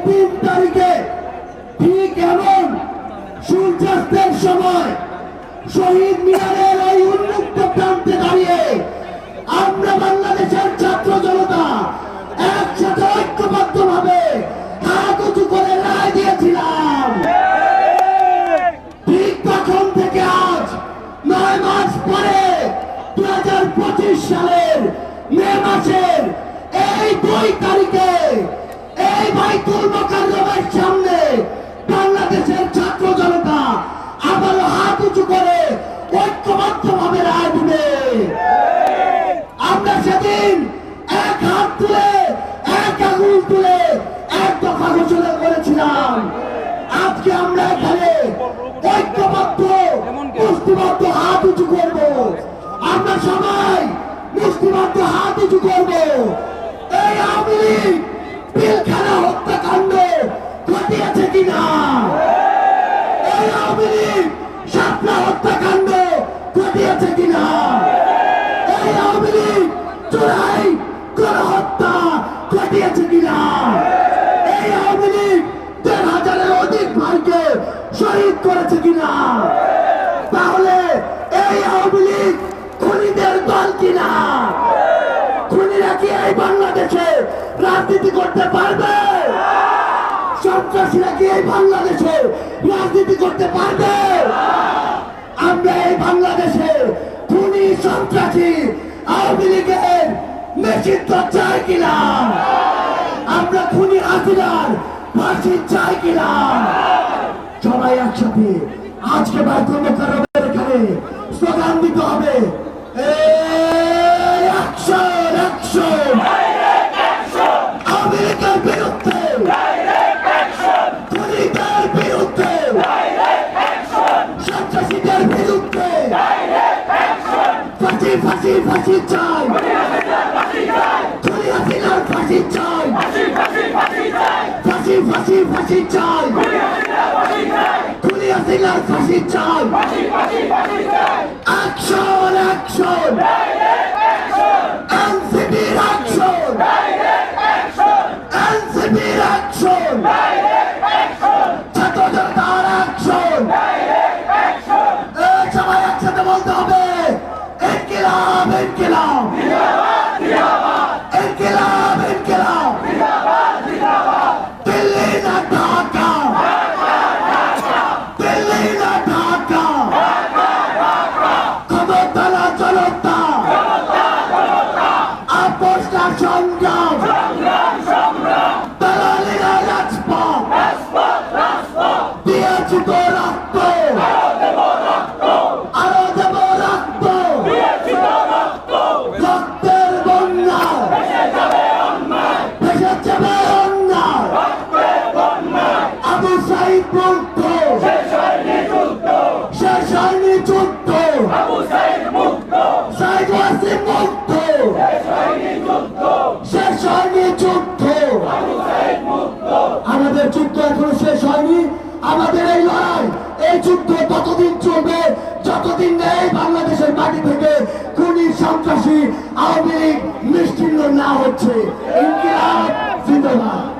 3 তারিখে ঠিক এমন সূর্যাস্তের সময় শহীদ মিনারের ওই উন্মুক্ত প্রান্তে দাঁড়িয়ে আমরা বাংলাদেশের ছাত্র জনতা একসাথে ঐক্যবদ্ধভাবে হাত উঁচু করে রায় দিয়েছিলাম। ঠিক তখন থেকে আজ 9 মাস পরে 2025 সালের মে মাসের এই 2 তারিখে এই বাইতুল মোকাররমের সামনে বাংলাদেশের ছাত্র জনতা আবারও হাত উঁচু করে ঐক্যবদ্ধভাবে রায় দিবে। আমরা সেদিন এক হাত তুলে এক আঙুল তুলে এক দফা ঘোষণা করেছিলাম। আজকে আমরা এখানে ঐক্যবদ্ধ মুষ্টিবদ্ধ হাত উঁচু করব। আমরা সবাই মুষ্টিবদ্ধ হাত উঁচু করব। এই আওয়ামী লীগ পিলখানা হত্যাকাণ্ড ঘটিয়েছে কিনা, এই আওয়ামী লীগ শাপলা হত্যাকাণ্ড ঘটিয়েছে কিনা, এই আওয়ামী লীগ চোরাই গণহত্যা ঘটিয়েছে কিনা, এই আওয়ামী লীগ 1,000-এর অধিক ভাইকে শহীদ করেছে কিনা, তাহলে এই আওয়ামী লীগ খুনিদের দল কিনা? খুনিরা কি এই বাংলাদেশে রাজনীতি করতে পারবে? সন্ত্রাসীরা কি এই বাংলাদেশে রাজনীতি করতে পারবে? আমরা এই বাংলাদেশে খুনি সন্ত্রাসী আওয়ামী লীগের নিষিদ্ধ চাই কিনা? আমরা খুনি হাসিনার ফাঁসি চাই কিনা? সবাই একসাথে আজকে বাইতুল মোকাররমের এখানে স্লোগান দিতে হবে, অ্যাকশন অ্যাকশন আওয়ামী লীগের বিরুদ্ধে, খুনিদের বিরুদ্ধে, সন্ত্রাসীদের বিরুদ্ধে ফাঁসি ফাঁসি ফাঁসি চাই, খুনি হাসিনার ফাঁসি চাই, ফাঁসি ফাঁসি ফাঁসি চাই, খুনি হাসিনার ফাঁসি চাই। অ্যাকশন অ্যাকশন এনসিপির অ্যাকশন, এনসিপির অ্যাকশন, ছাত্র জনতার অ্যাকশন। সবাই একসাথে বলতে হবে, ইনকিলাব ইনকিলাব, ইনকিলাব ইনকিলাব, দিল্লি না ঢাকা, দিল্লি না ঢাকা, ক্ষমতা না জনতা, আপোষ না সংগ্রাম, দালালিরা রাজপথ, দিয়েছি তো রক্ত, আরো দেব রক্ত, রক্তের বন্যা ভেসে যাবে অন্যায়, আবু সাইদ মুক্ত, শেষ হয়নি যুদ্ধ, সাইদ ওয়াসিম মুক্ত, শেষ হয়নি যুদ্ধ। আমাদের যুদ্ধ এখনো শেষ হয়নি। আমাদের এই লড়াই, এই যুদ্ধ ততদিন চলবে যতদিন এই বাংলাদেশের মাটি থেকে খুনি সন্ত্রাসী আওয়ামী লীগ নিশ্চিহ্ন না হচ্ছে। ইনকিলাব জিন্দাবাদ।